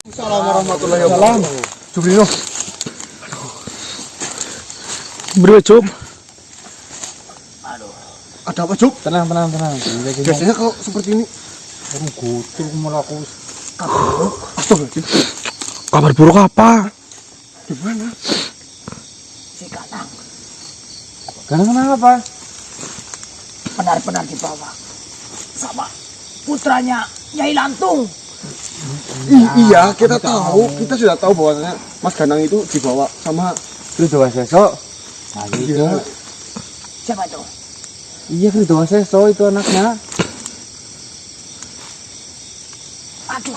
Assalamualaikum warahmatullahi wabarakatuh. Jubrino. Bro, Cuk. Aduh. Ada apa, Cuk? Tenang. Biasanya kalau seperti ini Orang gutul melaku. astagfirullahaladzim. Kabar buruk apa? Gimana? Si Kanang Kenapa? benar-benar dibawa sama putranya Nyai Lantung. Iya, kita tahu. Kita sudah tahu bahwasanya Mas Ganang itu dibawa sama Kridowa Seso. Nah, iya. Siapa itu? Iya, Kridowa Seso itu anaknya. Aduh,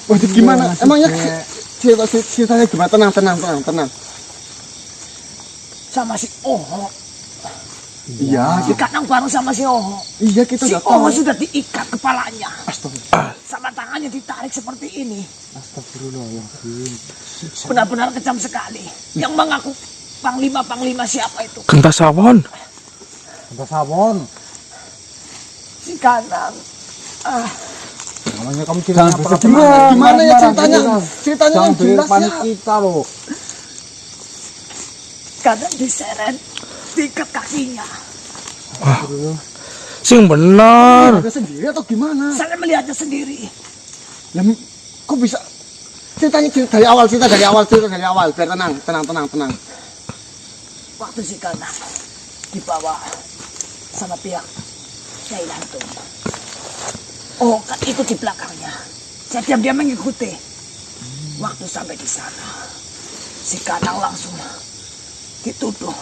Waduh, gimana? Iya, Emangnya maksudnya- ceritanya gimana? Tenang. sama si Oho. Iya, Si Kanang bareng sama si Oho. iya kita Si sudah tahu. Oho sudah diikat kepalanya, Astagfirullah. sama tangannya ditarik seperti ini. Astagfirullahaladzim. Benar-benar kejam sekali. Yang mengaku panglima siapa itu? Genta Sawon. Si Kanang. Namanya kamu Jangan bersedih. Gimana ya ceritanya? Ceritanya yang jelas ya. kita loh. Kanang diseret, diikat kakinya. Sing bener. Ada sendiri atau gimana? Saya melihatnya sendiri. Ya, kok bisa? Ceritanya dari awal. Biar tenang. Waktu si Kanang dibawa sama pihak Nyai Lantung. Oh, kan itu di belakangnya. Saya diam-diam mengikuti. Waktu sampai di sana, si Kanang langsung dituduh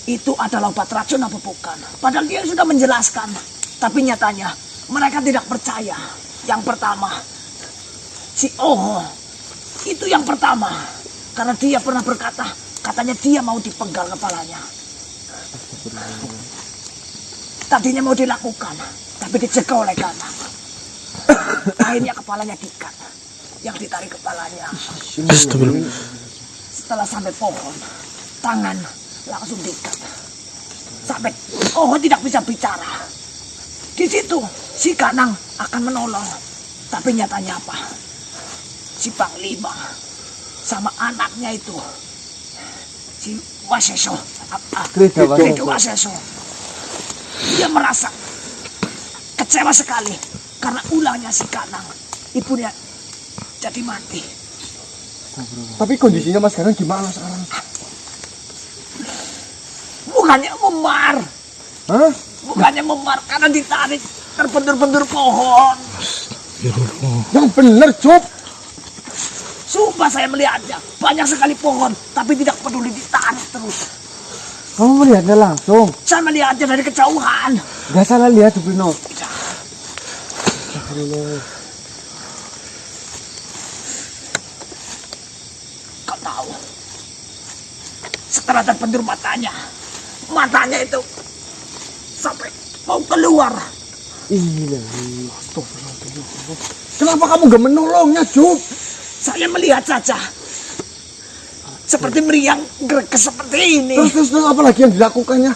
itu adalah obat racun apa bukan. Padahal dia sudah menjelaskan. Tapi nyatanya mereka tidak percaya. Yang pertama, si Oho itu yang pertama. Karena dia pernah berkata, katanya dia mau dipenggal kepalanya. Tadinya mau dilakukan, tapi dicegah oleh Kanang. Akhirnya kepalanya diikat. Yang ditarik kepalanya. Astagfirullah. Setelah sampai pohon, tangan langsung diikat. Sampai Oho tidak bisa bicara. Di situ si Kanang akan menolong. Tapi nyatanya apa? Si Panglima sama anaknya itu, si Waseso, Krido Waseso, dia merasa kecewa sekali karena ulahnya si Kanang. Ibunya jadi mati. Tapi kondisinya Mas Ganang gimana sekarang? Bukannya memar, Hah? bukannya memar karena ditarik terbentur-bentur pohon. Yang bener, Cuk. Sumpah saya melihatnya, banyak sekali pohon, tapi tidak peduli ditarik terus. Kamu melihatnya langsung. Saya melihatnya dari kejauhan. Gak salah lihat, Jubrino. Kau tahu, setelah terbentur matanya itu sampai mau keluar. Kenapa kamu gak menolongnya, Cuk? Saya melihat saja, seperti meriang greges seperti ini. Terus apa lagi yang dilakukannya?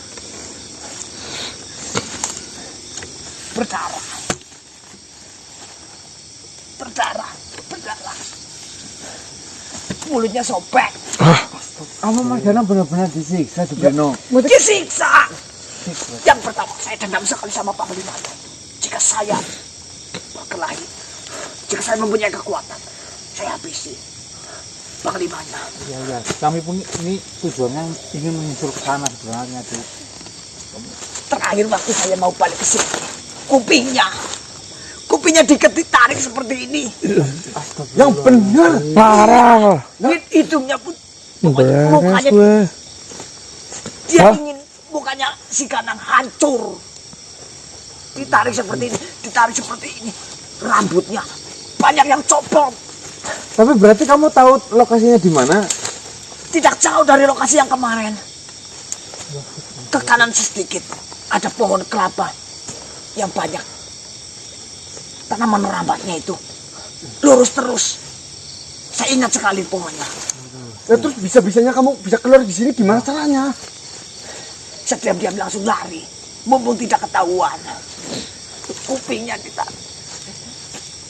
Berdarah. Mulutnya sobek. Kamu Mas Ganang benar-benar disiksa, Jubrino. Disiksa. Yang pertama, saya dendam sekali sama Panglima. Jika saya berkelahi, jika saya mempunyai kekuatan, saya habisi Panglimanya. Iya. Kami pun ini tujuannya ingin menyusul ke sana sebenarnya, tuh. Terakhir waktu saya mau balik ke sini, kupingnya ditarik seperti ini. Yang bener. Parah. Hidungnya pun, Beres mukanya gue. dia Hah? ingin mukanya si Kanang hancur. Ditarik seperti ini, rambutnya banyak yang copot. Tapi berarti kamu tahu lokasinya di mana? Tidak jauh dari lokasi yang kemarin. Ke kanan sedikit ada pohon kelapa yang banyak. Tanaman merambatnya itu lurus terus. Saya ingat sekali pohonnya. Ya, terus bisa-bisanya kamu bisa keluar di sini gimana caranya? Saya diam-diam langsung lari, mumpung tidak ketahuan. Kupingnya ditarik.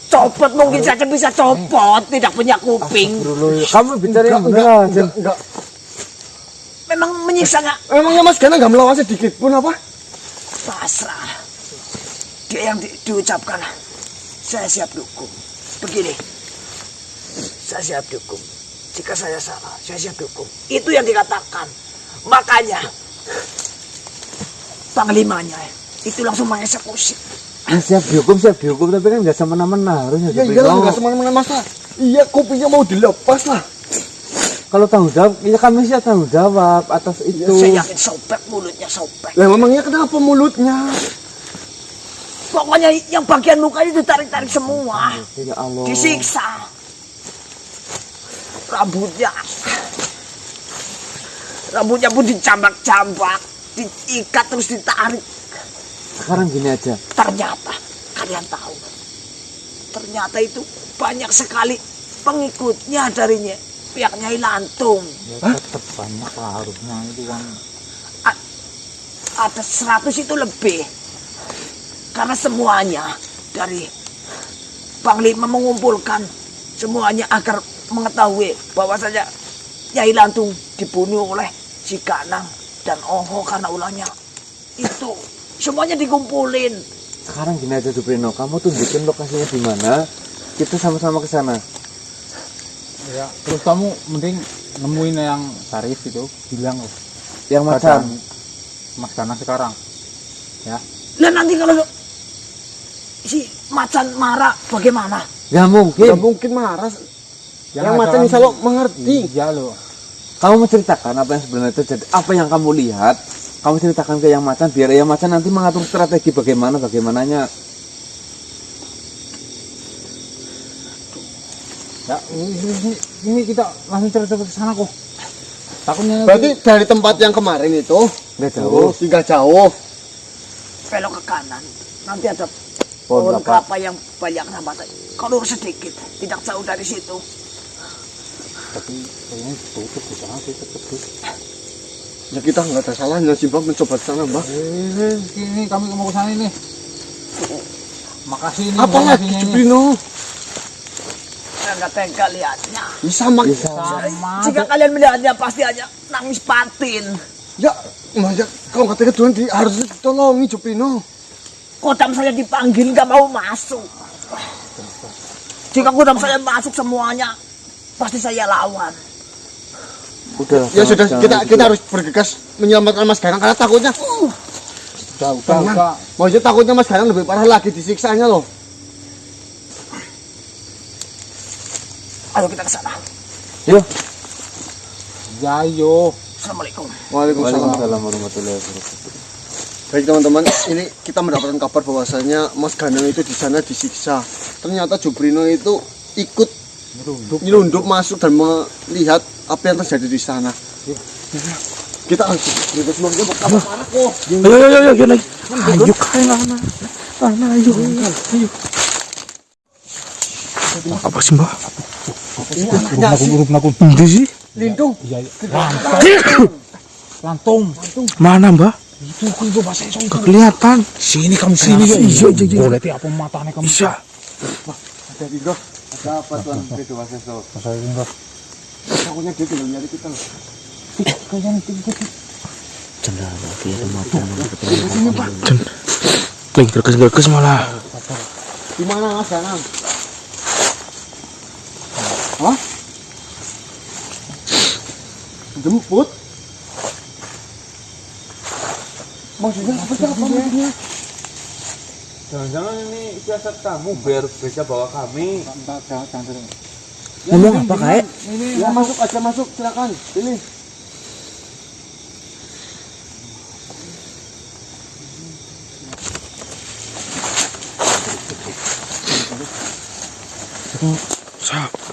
Copot mungkin saja bisa copot, tidak punya kuping. Kamu bicara yang enggak. Memang menyiksa nggak? Emangnya Mas Gana nggak melawan sedikit pun apa? Pasrah. Dia yang diucapkan, saya siap dukung. Begini, saya siap dukung. Jika saya salah, saya siap dukung. Itu yang dikatakan. Makanya, panglimanya itu langsung mengeksekusi. siap dihukum tapi kan nggak semena-mena harusnya. Ya iyalah, nggak semena-mena masa. Iya, kupingnya mau dilepas lah. Kalau tanggung jawab, ya kami sih tanggung jawab atas itu. Saya yakin sobek mulutnya sobek. Lah memangnya kenapa mulutnya? Pokoknya yang bagian muka itu tarik-tarik semua. Ya Allah. Disiksa. Rambutnya pun dicambak-cambak, diikat terus ditarik. Sekarang gini aja. Ternyata kalian tahu, ternyata itu banyak sekali pengikutnya darinya pihak Nyai Lantung. Ya, tetap banyak lah harusnya itu kan. Ada 100 itu lebih. Karena semuanya dari Panglima mengumpulkan semuanya agar mengetahui bahwa saja Nyai Lantung dibunuh oleh Ciganang dan Oho karena ulahnya. Itu semuanya dikumpulin. Sekarang gini aja Duprino, kamu tunjukin lokasinya di mana, kita sama-sama ke sana. Ya, terus kamu mending nemuin yang Sarif itu, bilang loh. Yang macam Mas Gana sekarang. Ya. Nah nanti kalau si Macan marah bagaimana? nggak mungkin. Nggak mungkin marah. Yang ada macam insya Allah mengerti. Iya loh. Kamu menceritakan apa yang sebenarnya terjadi, apa yang kamu lihat, kamu ceritakan ke Yang Macan biar Yang Macan nanti mengatur strategi bagaimananya. Ya, ini kita langsung cepet-cepet ke sana kok. Takutnya nanti- Berarti dari tempat yang kemarin itu, Nggak jauh. tidak jauh. Belok ke kanan. Nanti ada Pohon pohon kelapa. kelapa yang banyak rambutan. Kalau sedikit, tidak jauh dari situ. Tapi kayaknya tutup di sana tutup. Ya kita nggak ada salahnya sih Bang mencoba ke sana Bang. Ini kami mau ke sana ini. Makasih ini. Apa lagi informasinya ini. Duprino? Saya nggak tega lihatnya. Bisa mak. Sama. Jika kalian melihatnya pasti aja nangis batin. Ya, ya kalau kata Tuhan harus ditolongi Duprino. Kodam saya dipanggil nggak mau masuk. Jika kodam saya masuk semuanya, pasti saya lawan. Udah. Ya sudah, kita harus bergegas menyelamatkan Mas Garang karena takutnya Udah. maksudnya takutnya Mas Garang lebih parah lagi disiksanya loh. Ayo kita ke sana. Yuk. Ya yo. Assalamualaikum. Waalaikumsalam. Waalaikumsalam warahmatullahi wabarakatuh. Baik teman-teman, ini kita mendapatkan kabar bahwasanya Mas Ganang itu di sana disiksa. Ternyata Duprino itu ikut nyelundup masuk dan melihat apa yang terjadi di sana. Kita harus bebas semuanya pertama kok. Ayo naik. Ayo kalian ayo. Apa sih mbak? Nakun. Ini sih Lindung. Iya. Lantung. mana mbak? Itu bahasa Indonesia. Gak kelihatan. Sini kamu sini. Iya. Berarti apa matanya kamu? Bisa. Ada di bro. Ada apa tuan? Itu bahasa so. Bahasa Indonesia. Takutnya dia tinggal nyari kita loh. Cendera lagi ada mata. Lagi gerges malah. Di mana Mas Ganang? Hah? Jemput? Maksudnya seperti apa maksudnya? Jangan-jangan ini siasat kamu biar bisa bawa kami. Ngomong apa kayak? Ya masuk aja masuk, silakan. Pilih.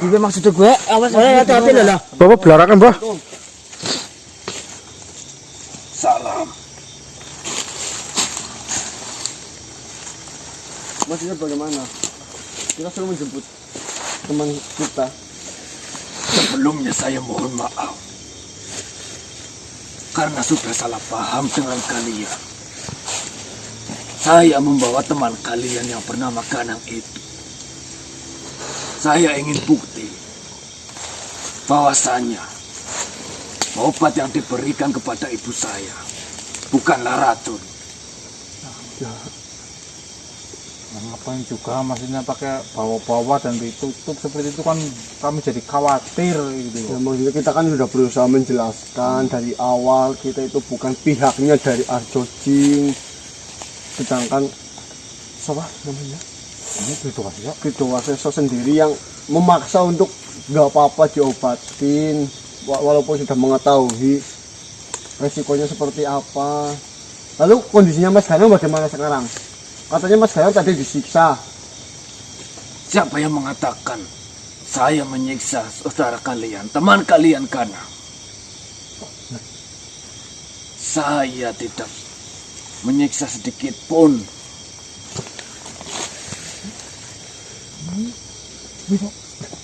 Itu maksud gue, awas hati-hati lah. Bapak belarakan mbak. Salam. Maksudnya bagaimana? Kita suruh menjemput teman kita. Sebelumnya saya mohon maaf. Karena sudah salah paham dengan kalian. Saya membawa teman kalian yang bernama Ganang itu Saya ingin bukti bahwasanya obat yang diberikan kepada ibu saya bukanlah racun. Ngapain juga maksudnya pakai bawa-bawa dan ditutup seperti itu kan kami jadi khawatir gitu. Ya, maksudnya kita kan sudah berusaha menjelaskan dari awal kita itu bukan pihaknya dari Arjo Jing, sedangkan siapa namanya? Ini gitu kan ya. Kido Waseso sendiri yang memaksa untuk nggak apa-apa diobatin walaupun sudah mengetahui resikonya seperti apa. Lalu kondisinya Mas Ganang bagaimana sekarang? Katanya Mas Ganang tadi disiksa. Siapa yang mengatakan saya menyiksa saudara kalian, teman kalian Ganang? Saya tidak menyiksa sedikit pun.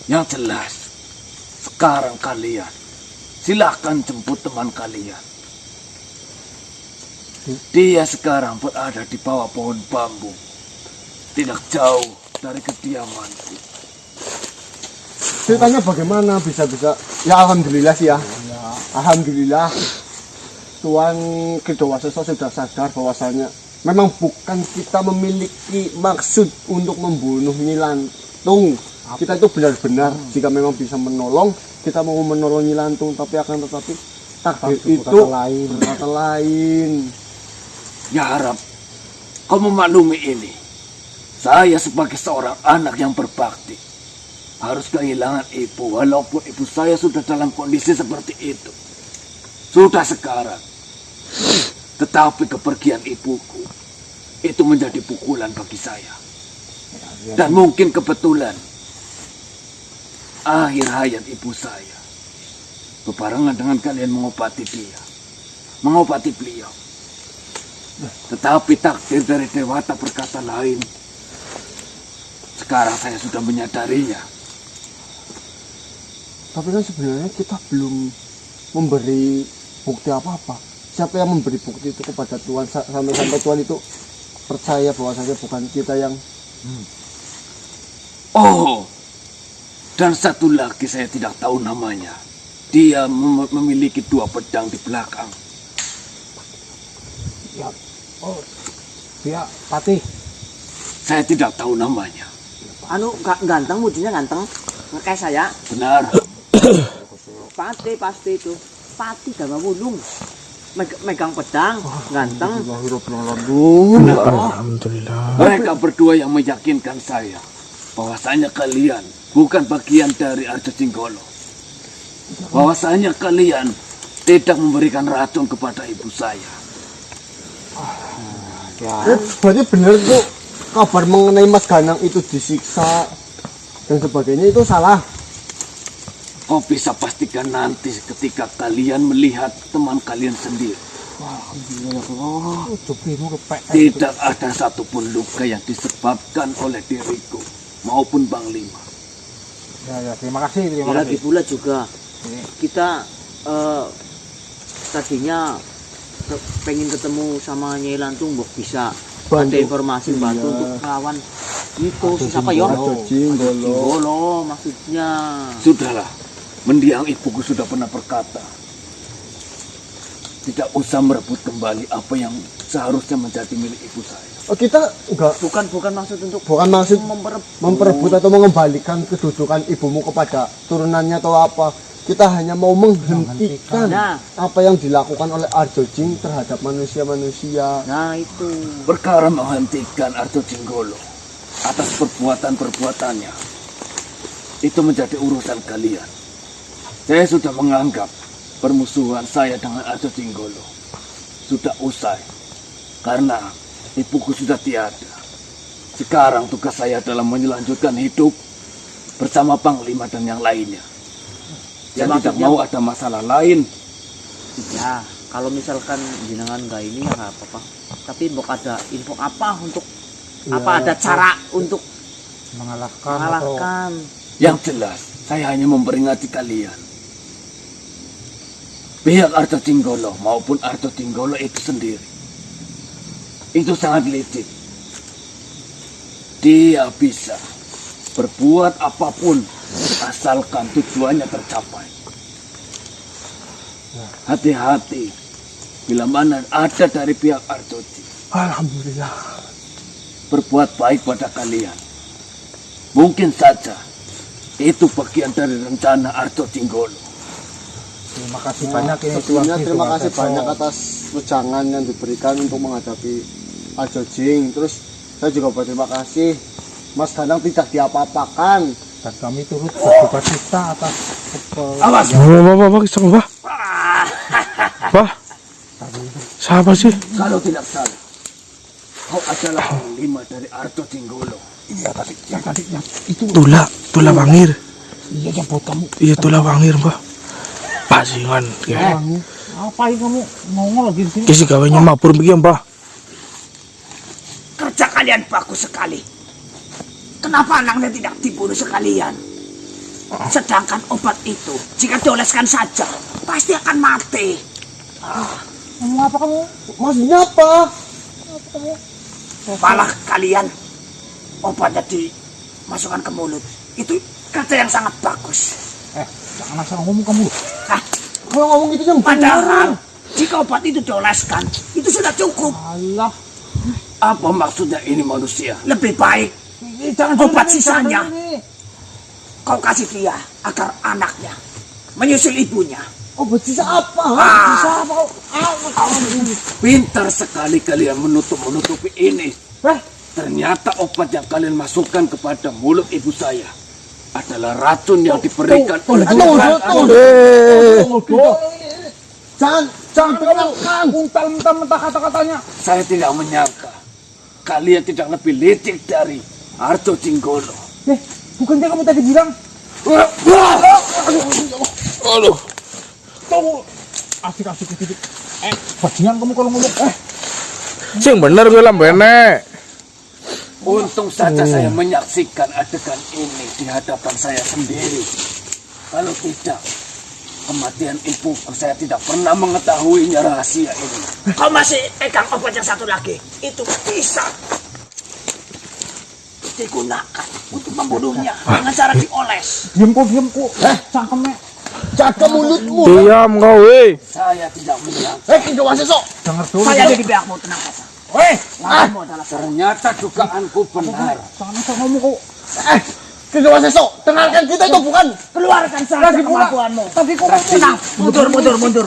Yang jelas, sekarang kalian silakan jemput teman kalian. Dia sekarang berada di bawah pohon bambu, tidak jauh dari kediamanku. Ceritanya bagaimana bisa-bisa? Ya alhamdulillah sih ya. Alhamdulillah Tuan Kido Waseso sudah sadar bahwasanya memang bukan kita memiliki maksud untuk membunuh Nyi Lantung. Kita itu benar-benar jika memang bisa menolong, kita mau menolong Nyi Lantung, tapi akan tetapi takdir itu berkata lain. Ya harap kau memaklumi ini. Saya sebagai seorang anak yang berbakti harus kehilangan ibu walaupun ibu saya sudah dalam kondisi seperti itu. Sudah sekarang. Tetapi kepergian ibuku itu menjadi pukulan bagi saya. Dan mungkin kebetulan akhir hayat ibu saya berbarengan dengan kalian mengobati dia, mengobati beliau. Tetapi takdir dari Dewata berkata lain. Sekarang saya sudah menyadarinya. Tapi kan sebenarnya kita belum memberi bukti apa-apa. Siapa yang memberi bukti itu kepada Tuhan sampai Tuhan itu percaya bahwasanya bukan kita yang Oh, dan satu lagi saya tidak tahu namanya. Dia memiliki 2 pedang di belakang. Ya. Oh. Dia Patih. Saya tidak tahu namanya. Anu ganteng, wujudnya ganteng. Kayak saya. Benar. Pasti itu. Pati gak wulung. Megang pedang, ganteng. Alhamdulillah. Mereka berdua yang meyakinkan saya bahwasanya kalian bukan bagian dari Arjo Cinggolo. Bahwasanya kalian tidak memberikan racun kepada ibu saya. berarti benar tuh kabar mengenai Mas Ganang itu disiksa dan sebagainya itu salah. Kau bisa pastikan nanti ketika kalian melihat teman kalian sendiri. Tidak ada satupun luka yang disebabkan oleh diriku maupun Bang Lima. Ya, terima kasih. Ya, lagi pula juga kita tadinya pengen ketemu sama Nyai Lantung, bisa ada informasi bantu untuk melawan itu siapa ya? Cinggolo maksudnya. Sudahlah, mendiang ibuku sudah pernah berkata, tidak usah merebut kembali apa yang seharusnya menjadi milik ibu saya. Oh, kita enggak Bukan maksud untuk memperebut atau mengembalikan kedudukan ibumu kepada turunannya atau apa. Kita hanya mau menghentikan apa yang dilakukan oleh Arjo Jing terhadap manusia-manusia. Nah itu. Perkara menghentikan Arjo Cinggolo atas perbuatan-perbuatannya itu menjadi urusan kalian. Saya sudah menganggap permusuhan saya dengan Arjo Cinggolo sudah usai karena ibuku sudah tiada. Sekarang tugas saya adalah melanjutkan hidup bersama Panglima dan yang lainnya. Yang tidak mau ada masalah lain. Ya, kalau misalkan jenengan enggak ini ya nggak apa-apa. Tapi mau ada info apa untuk apa ada cara untuk mengalahkan? Yang jelas, saya hanya memperingati kalian. Pihak Arjo Cinggolo maupun Arjo Cinggolo itu sendiri, itu sangat licik. Dia bisa berbuat apapun asalkan tujuannya tercapai. Hati-hati bila mana ada dari pihak Arjoti Alhamdulillah. berbuat baik pada kalian. Mungkin saja itu bagian dari rencana Arjo Tinggolo. Terima kasih banyak ini Sebelumnya Tuan Ki terima kasih Suharto. banyak atas wejangan yang diberikan untuk menghadapi Arjo Jing. Terus saya juga berterima kasih Mas Ganang tidak diapa-apakan. Dan kami turut berduka cita atas Awas! Bah, kisah bah. Bah, siapa sih? Kalau tidak salah, kau adalah panglima dari Arjo Tinggolo. Tula Wangir. Iya jemput kamu. Iya Tula Wangir bah. Pasingan ya. Ngapain kamu nongol lagi di sini? Isi gawainya mabur begini bah. Kerja kalian bagus sekali. Kenapa anaknya tidak dibunuh sekalian? Sedangkan obat itu, jika dioleskan saja, pasti akan mati. Ngomong apa kamu? Maksudnya apa? Malah kalian obatnya dimasukkan ke mulut. Itu kerja yang sangat bagus. Jangan asal ngomong kamu. Hah? Kalau ngomong gitu yang Padahal jika obat itu dioleskan, itu sudah cukup. Allah. Apa maksudnya ini manusia? Lebih baik Jangan obat sisanya kau kasih dia agar anaknya menyusul ibunya. obat sisa apa? Pintar sekali kalian menutupi ini. Ternyata obat yang kalian masukkan kepada mulut ibu saya adalah racun yang diberikan oleh Tuhan. Jangan dengarkan. Mentah-mentah kata-katanya. Saya tidak menyangka kalian tidak lebih licik dari Arjo Tinggolo. Bukankah kamu tadi bilang? Aduh. Tunggu. Asik-asik. Bajingan kamu kalau ngomong. Sing bener gue lambene. Untung saja saya menyaksikan adegan ini di hadapan saya sendiri. Kalau tidak, kematian ibuku saya tidak pernah mengetahuinya rahasia ini. Kau masih pegang obat yang satu lagi. Itu bisa digunakan untuk membunuhnya dengan cara dioles. Diemku. Cangkemnya. Jaga mulutmu. Diam kau weh. Saya tidak menyangka. Tidak wasesok. Dengar dulu. Saya ada di pihakmu, tenang saja. Lawanmu adalah Ternyata dugaanku benar. Jangan asal ngomong kok. Tidak wasesok. Dengarkan kita itu bukan. keluarkan saja kemampuanmu. Tadi kok Tenang, mundur.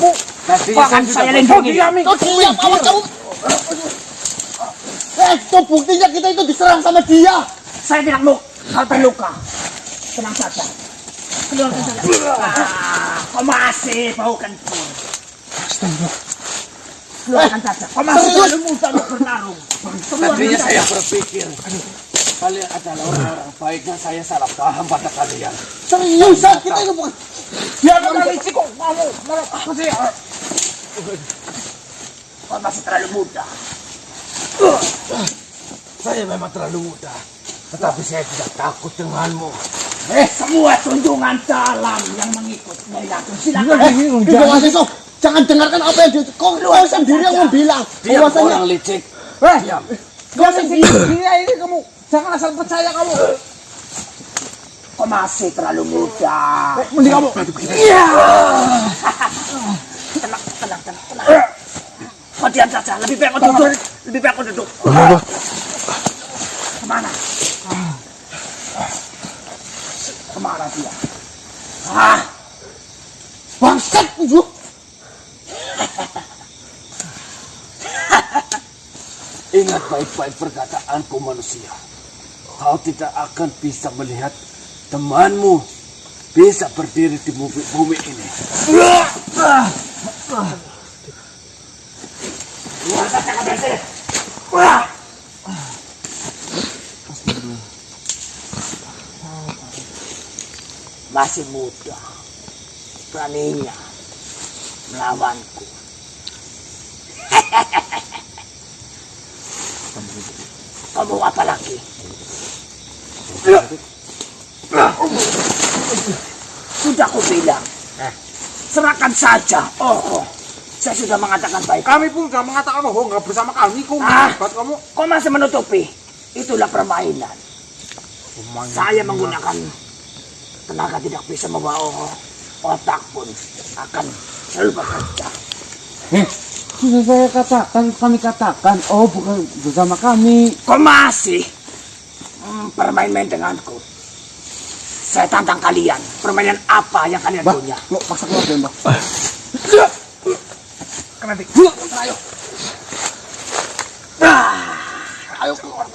Tadi Kau akan saya lindungi. Kau diam, awas kamu. Itu buktinya kita itu diserang sama dia. Saya tidak mau kau terluka. Tenang saja. Keluarkan saja. Kau masih bau kentut. Keluarkan saja. Kau masih terlalu muda untuk bertarung. Tadinya saya berpikir kalian adalah orang-orang baik dan saya salah paham pada kalian. Seriusan kita itu bukan. Biar kau licik kok kamu. Malah aku sih. Kau masih terlalu muda. Saya memang terlalu muda, tetapi saya tidak takut denganmu. Semua tunjungan dalam yang mengikut Nyai Lantung. Silakan. Tidak wasesok. Jangan dengarkan apa yang dia. Kau sendiri yang bilang. Diam Bahwasanya orang licik. Diam. kau sendiri. ini kamu. Jangan asal percaya kamu. Kau masih terlalu muda. Mending kamu. Iya. Tenang. Kau diam saja. Lebih baik kau duduk. Bah. Kemana? Kemana dia? Bangsat itu. Ingat baik-baik perkataanku manusia. Kau tidak akan bisa melihat temanmu bisa berdiri di bumi ini. Keluar saja kau dari sini. Masih muda, beraninya melawanku. Kamu apa lagi? Sudah aku bilang, serahkan saja. Saya sudah mengatakan baik. Kami pun sudah mengatakan bahwa nggak bersama kami. Kok Ah. buat kamu? Kau masih menutupi? Itulah permainan. Saya menggunakan tenaga tidak bisa membawa otak pun akan selalu bekerja. Sudah saya katakan, kami katakan, oh bukan bersama kami. Kau masih bermain-main denganku. Saya tantang kalian. Permainan apa yang kalian Mbah, punya? lo paksa keluar deh, Mbah. Nanti. Ayo. Ayo keluar.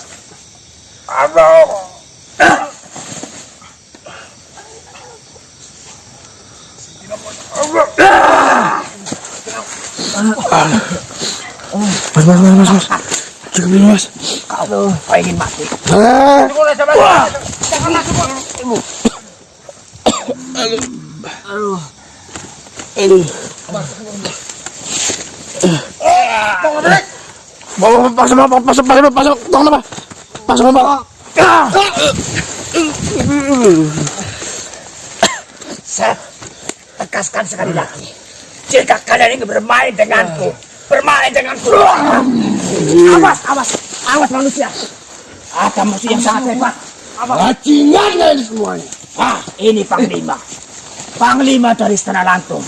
Mas. Cukup dulu, Mas. Kau ingin mati? Saya tegaskan sekali lagi. Jika kalian ingin bermain denganku, awas manusia. Ada musuh yang sangat hebat. Bajingan ini semuanya. Ini Panglima. Panglima dari Istana Lantung.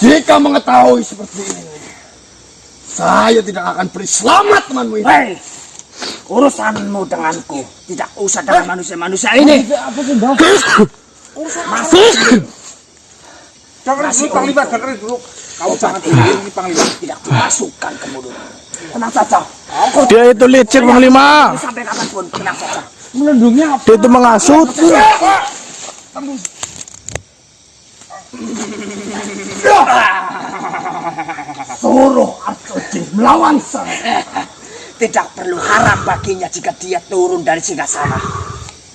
Jika mengetahui seperti ini, saya tidak akan beri selamat temanmu ini. Hei, urusanmu denganku. Tidak usah dengan manusia-manusia ini. Masih Panglima dengerin dulu. Kau jangan ini Panglima. tidak dimasukkan ke mulut. Tenang saja. Dia itu licik, Panglima. Sampai kapanpun, tenang saja. Melindungnya apa? Dia itu mengasut. Suruh Arjojin melawan saya. Tidak perlu harap baginya jika dia turun dari singgasana.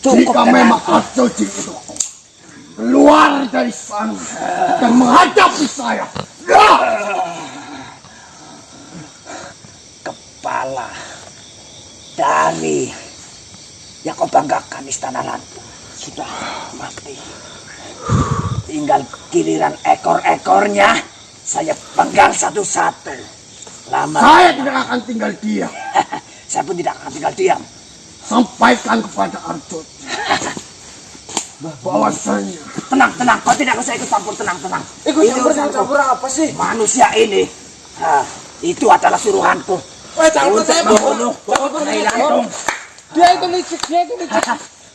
Jika memang Arjojin itu keluar dari sana dan menghadapi saya, kepala dari yang kau banggakan Istana Lantung sudah mati. Tinggal giliran ekor-ekornya saya penggal satu-satu. saya tidak akan tinggal diam. Saya pun tidak akan tinggal diam. Sampaikan kepada Arjojin bahwasanya Tenang, kau tidak usah ikut campur, tenang. Ikut campur apa sih? Manusia ini, itu adalah suruhanku. Untuk membunuh Nyai Lantung. Dia itu licik.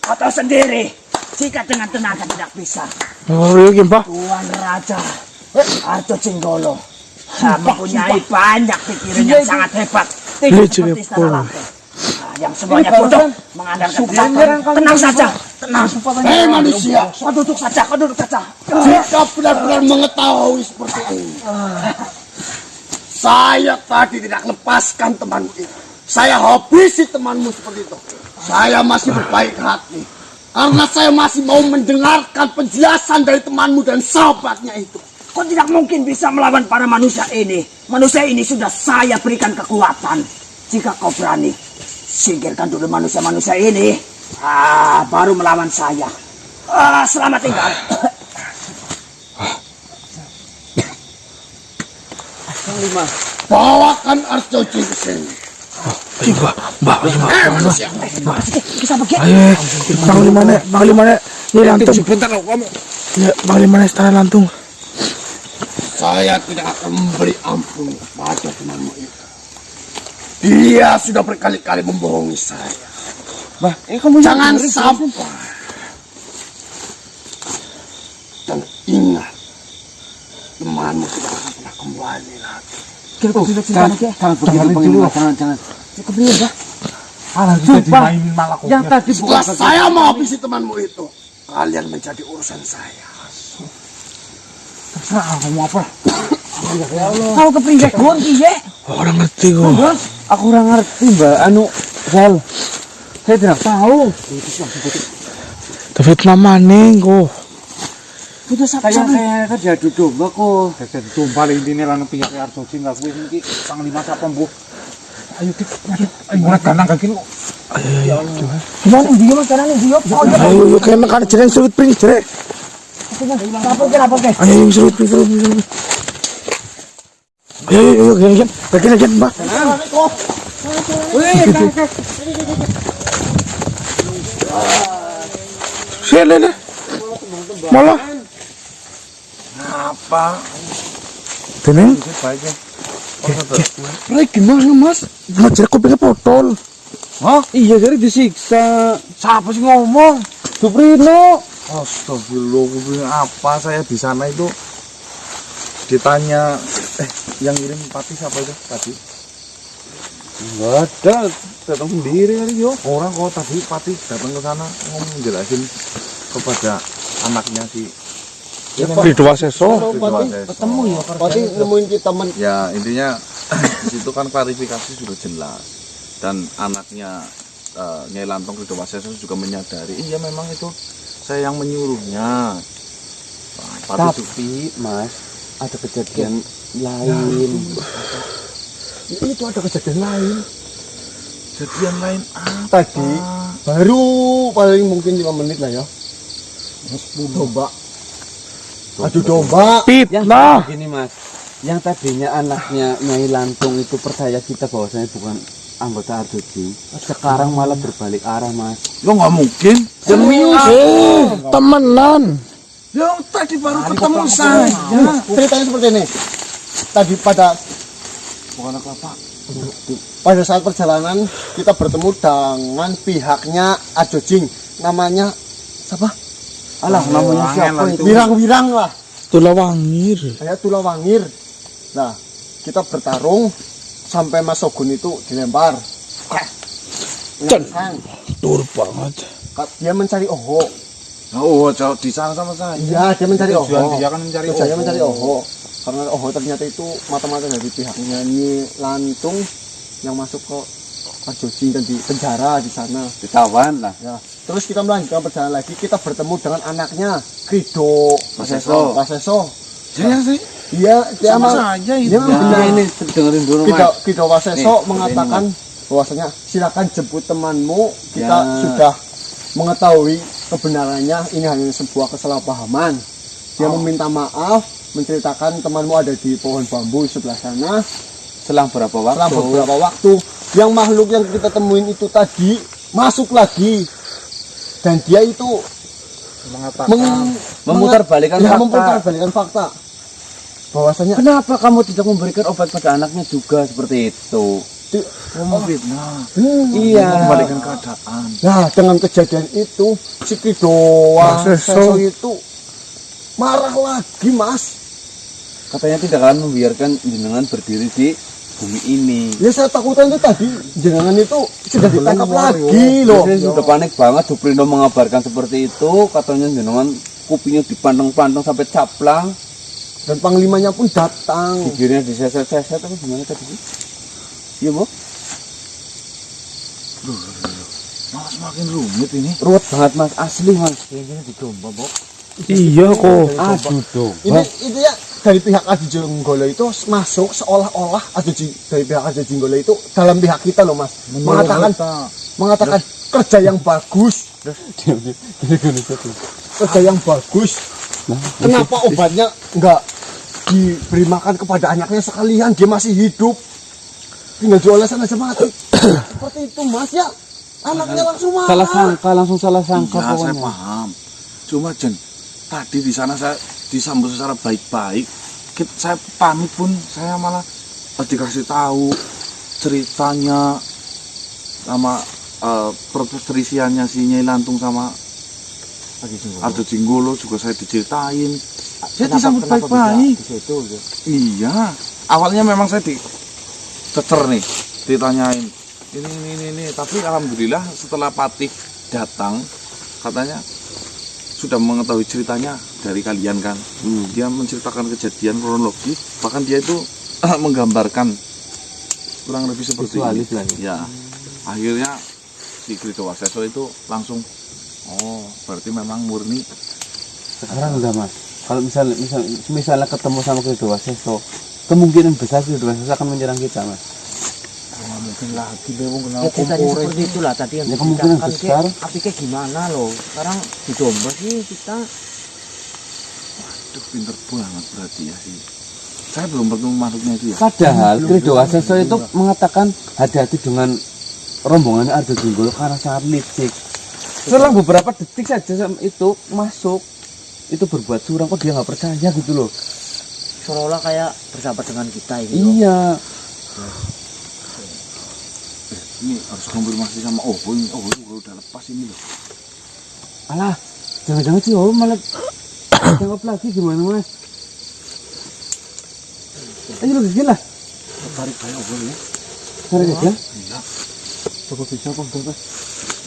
Kau tahu sendiri, jika dengan tenaga tidak bisa. Oh, iya, Pak. Tuan Raja Arjojin mempunyai banyak pikiran yang sangat hebat. Tidak seperti Istana Lantung. Yang semuanya bodoh mengandalkan kesatuan. Tenang saja, tenang. hei manusia, Kau duduk saja. jika benar-benar mengetahui seperti ini, saya tadi tidak lepaskan temanmu itu. Saya habisi temanmu seperti itu. Saya masih berbaik hati karena saya masih mau mendengarkan penjelasan dari temanmu dan sahabatnya itu. Kau tidak mungkin bisa melawan para manusia ini. Manusia ini sudah saya berikan kekuatan. Jika kau berani, singkirkan dulu manusia-manusia ini. Baru melawan saya. Selamat tinggal. Bawakan Arjojin ke sini. Mbak. Bisa pergi. Ayo, Panglima ini Lantung. Ya, Panglima Istana Lantung. Saya tidak akan memberi ampun pada temanmu itu. Dia sudah berkali-kali membohongi saya. Jangan sampai. Dan ingat, temanmu tidak akan pernah kembali lagi. Jangan begitu, jangan. Cukup dulu, Pak. Kita dimainin malah kau. Yang tadi Setelah saya menghabisi temanmu itu, kalian menjadi urusan saya. Terserah kamu apa. Kau kepringgek gon piye? Orang ngerti kok. aku kurang ngerti, Mbak. Sel. Saya tidak tahu. Fitnah maning kok. Sudah Kayak kerja duduk, Mbak kok. Jadi tumpal intine lan pihak Arjojin lah kuwi iki Panglima sapa mbuh. Ayo kita mulai ganang kaki lu. Gimana dia Mas sekarang dia? Ayo, kayak makan jeneng serut pring jere. Apa ke? Ayo, serut pring. Ayo, gen. Bagian, Mbak. Sila na. Malah. Apa? Tining. Baiknya. Ray, gimana mas? Ngajar kupingnya potol. Hah? Iya, jadi disiksa. Siapa sih ngomong? Suprino. Astagfirullah, kuping apa saya di sana itu ditanya yang ngirim Pati siapa itu tadi? Enggak ada, datang sendiri kali yo. Orang kok tadi Pati datang ke sana ngomong jelasin kepada anaknya si Ridho Waseso. Ketemu ya. Pati nemuin kita Ya intinya di situ kan klarifikasi sudah jelas dan anaknya Nyai Lantong Ridho Waseso juga menyadari iya memang itu saya yang menyuruhnya. Tapi mas, ada kejadian lain. itu ada kejadian lain. Kejadian lain apa? Tadi baru paling mungkin 5 menit lah ya. Domba. Adu domba. Fitnah. Gini mas, yang tadinya anaknya Nyai Lantung itu percaya kita bahwasanya bukan anggota Ardoji, sekarang malah berbalik arah mas. Lo nggak mungkin. Serius. Temenan. Yang tadi baru ketemu saya. Ceritanya seperti ini. Tadi pada pada saat perjalanan kita bertemu dengan pihaknya Adojing, namanya siapa? Alah, namanya siapa itu? Wirang-wirang lah, Tulawangir. kayak Tulawangir. Nah, kita bertarung sampai Mas Sogun itu dilempar. Cen. Nyasang. Tur banget. Dia mencari Oho. Oh, jauh di sana sama saya. Iya, dia mencari Oho. tujuan dia kan mencari Tujuannya Oho. mencari Oho. Karena Oho ternyata itu mata-mata dari pihaknya Nyi Lantung yang masuk ke Arjojing dan di penjara di sana. Ditawan lah. Ya. Terus kita melanjutkan perjalanan lagi, kita bertemu dengan anaknya Ridho Waseso. Saya sih. Iya, dia Sama emang saja itu. dia emang benar. Nah, ini dengerin dulu mas. Ridho Waseso Nih, mengatakan bahwasanya silakan jemput temanmu, kita Ya. sudah mengetahui kebenarannya, ini hanya sebuah kesalahpahaman. Dia meminta maaf, menceritakan temanmu ada di pohon bambu sebelah sana. Selang berapa waktu? Setelah beberapa waktu, yang makhluk yang kita temuin itu tadi masuk lagi, dan dia itu Memutarbalikkan fakta. memutarbalikkan fakta bahwasanya Kenapa kamu tidak memberikan obat pada anaknya juga seperti itu? Fitnah. Iya. Mengembalikan keadaan. nah dengan kejadian itu si Ridho Waseso itu marah lagi mas. Katanya tidak akan membiarkan jenengan berdiri di bumi ini. Ya saya takutan itu tadi jenengan itu sudah ditangkap lagi loh. Saya sudah panik banget. Suprindo mengabarkan seperti itu. Katanya jenengan kupingnya dipandang-pandang sampai caplang. Dan panglimanya pun datang. Bibirnya diseset-seset apa gimana tadi sih? Iya bu? Malah semakin rumit ini. Ruwet banget mas, asli mas. Kayaknya di domba bu. Iya kok. Aduh domba. Ini ya dari pihak Adi Jenggolo itu masuk seolah-olah dari pihak Adi Jenggolo itu dalam pihak kita loh mas, mengatakan kerja yang bagus, kerja yang bagus. Kenapa obatnya enggak diberi makan kepada anaknya sekalian, dia masih hidup, tinggal diolesan aja mati. Seperti itu mas ya, anaknya langsung marah. Langsung salah sangka Ya, saya pokoknya. paham. Cuma Jen, tadi di sana saya disambut secara baik-baik. Saya pamit pun saya malah dikasih tahu ceritanya sama perselisihannya si Nyai Lantung sama Ardo Jinggolo juga saya diceritain. Saya disambut baik-baik. Iya, awalnya memang saya dicecer nih, ditanyain ini, tapi alhamdulillah setelah Patih datang katanya sudah mengetahui ceritanya dari kalian kan. Dia menceritakan kejadian kronologis, bahkan dia itu menggambarkan kurang lebih seperti ini. Visualis lah ya. Ya, akhirnya si Ridho Waseso itu langsung berarti memang murni. Sekarang udah mas. Kalau misalnya ketemu sama Ridho Waseso, kemungkinan besar Ridho Waseso akan menyerang kita mas. Mungkin lagi memang kena Ya ceritanya seperti itulah tadi yang Ya, kemungkinan diceritakan besar. Tapi kayak gimana loh? Sekarang di domba sih kita Aduh, pinter banget berarti ya sih. Saya belum bertemu makhluknya itu ya. Padahal Ridho Waseso itu mengatakan hati-hati dengan rombongan Ardo Jinggolo karena sangat licik. Selang beberapa detik saja itu masuk, itu berbuat curang, kok dia nggak percaya gitu loh. Seolah-olah kayak bersahabat dengan kita ini. Iya. Ini harus konfirmasi sama ini udah lepas ini loh. Alah, jangan-jangan sih malah jawab lagi gimana mas? Ayo lu gila. Tarik kayak ya. Tarik aja. Iya. Coba bisa kok enggak.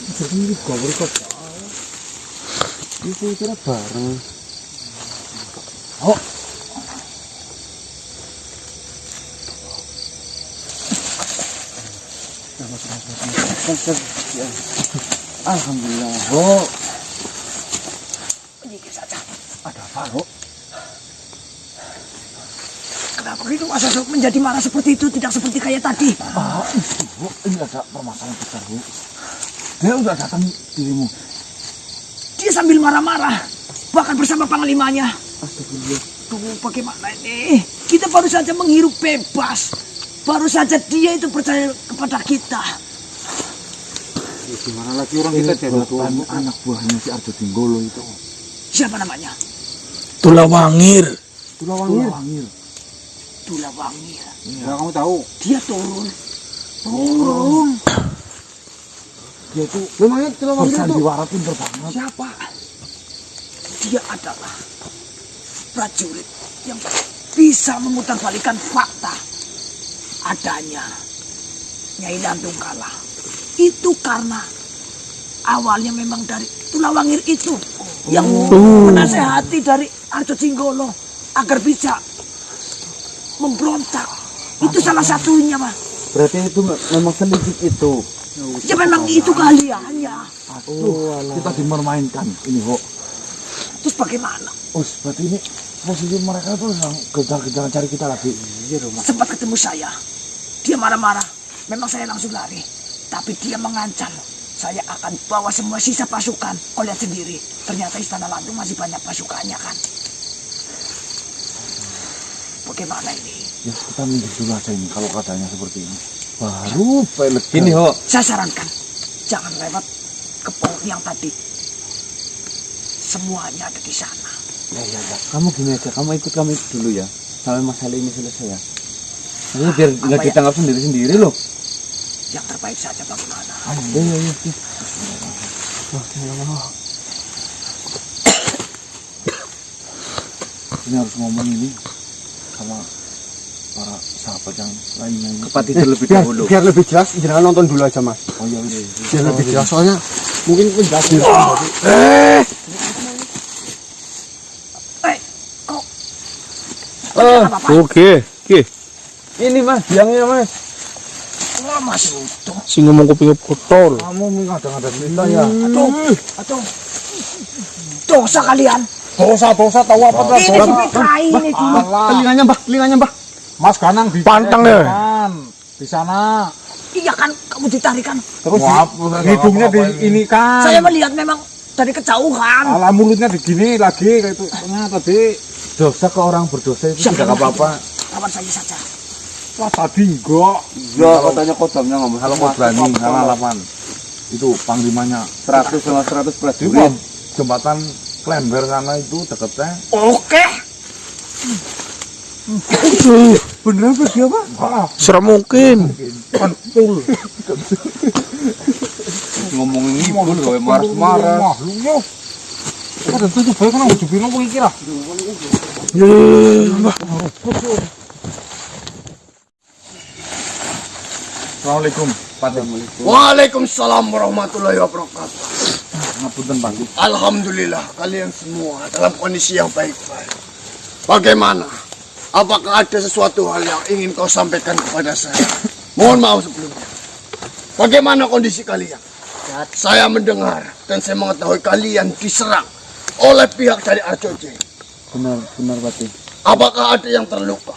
Jadi ini gawur kok. Itu kira bareng. Alhamdulillah. Sedikit saja. Ada apa, Rok? Kenapa gitu Mas Sosok menjadi marah seperti itu, tidak seperti kayak tadi? Ibu, ini ada permasalahan besar, Bu. Dia udah datang dirimu. Dia sambil marah-marah, bahkan bersama panglimanya. Tuh, bagaimana ini? Kita baru saja menghirup bebas. Baru saja dia itu percaya kepada kita. Gimana lagi orang kita jadi Anak buahnya si Arjo Tinggolo itu. Siapa namanya? Tulawangir. Tulawangir. Tulawangir. Ya, kamu tahu. Dia turun. Turun. Dia itu Memangnya Tulawangir itu bersandiwara pinter banget. Siapa? Dia adalah prajurit yang bisa memutarbalikan fakta adanya Nyai Lantung kalah. Itu karena awalnya memang dari Tulawangir itu yang menasehati dari Arjo Tinggolo agar bisa memberontak. Itu salah satunya, Pak. Berarti itu memang sedikit itu. Ya memang itu keahliannya. Kita dimermainkan ini, Ho. Terus bagaimana? Berarti ini posisi mereka tuh yang kejar-kejaran cari kita lagi. Sempat ketemu saya. Dia marah-marah. Memang saya langsung lari. Tapi dia mengancam. Saya akan bawa semua sisa pasukan. Kau lihat sendiri. Ternyata Istana Lantung masih banyak pasukannya kan. Bagaimana ini? Ya kita minggir dulu aja ini kalau keadaannya seperti ini. Baru pelet. Gini Ho, Saya sarankan. Jangan lewat ke pos yang tadi. Semuanya ada di sana. ya. Kamu gini aja, kamu ikut dulu ya. Sampai masalah ini selesai ya. Ini biar nggak Apa ya? ditangkap sendiri-sendiri loh. Yang terbaik saja bagaimana? Iya. Ini harus ngomong ini sama para sahabat yang lainnya ini. Cepat itu lebih dahulu. biar lebih jelas, jangan nonton dulu aja mas. Oh iya. Biar lebih jelas, soalnya mungkin penjelasan. Kok? Apa-apa? Oke. Ini mas, biangnya mas. Wah, Mas Uto. Si ngomong kuping kotor. Kamu mengadang-adang kita ya. Aduh. Dosa kalian. Dosa tahu apa tuh? Ini dipikain ini dulu. Telinganya mbah. Mas Ganang di Pantang ya. di sana. Iya kan, kamu ditarikan. Terus hidungnya di ini kan. Saya melihat memang dari kejauhan. Alah mulutnya digini lagi kayak itu. Tadi Dosa ke orang berdosa itu tidak apa-apa. Lawan saya saja. wah tadi enggak. Ya katanya kodamnya ngomong. Kalau mau berani sama lawan. Itu panglimanya 100 sama 100 di prajurit. jembatan Klember sana itu deketnya. Oke. Beneran apa dia Pak? Serem mungkin. Pentul. Ngomongin ngibul gawe marah-marah. Makhluknya. Ada tuh bae kan ujubin ngomong iki lah. Ya, mbah. Assalamualaikum. Waalaikumsalam warahmatullahi wabarakatuh. Ngapunten Pak. Alhamdulillah kalian semua dalam kondisi yang baik-baik. Bagaimana? Apakah ada sesuatu hal yang ingin kau sampaikan kepada saya? Mohon maaf sebelumnya. Bagaimana kondisi kalian? Saya mendengar dan saya mengetahui kalian diserang oleh pihak dari Arjoji. Benar Pati. Apakah ada yang terluka?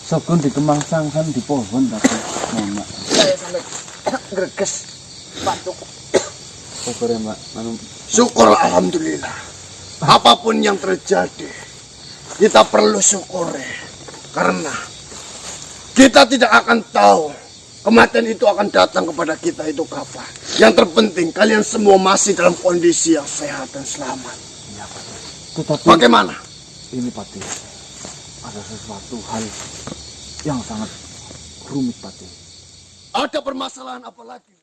Sokon di Kemang Sangkan di pohon tapi Mbak. Saya sampai greges. Batuk. Syukur ya Mbak. Syukur alhamdulillah. Apapun yang terjadi, kita perlu syukuri. Karena kita tidak akan tahu Kematian itu akan datang kepada kita itu kapan. Yang terpenting kalian semua masih dalam kondisi yang sehat dan selamat. Tetapi Bagaimana? ini Pati, ada sesuatu hal yang sangat rumit Pati. Ada permasalahan apa lagi?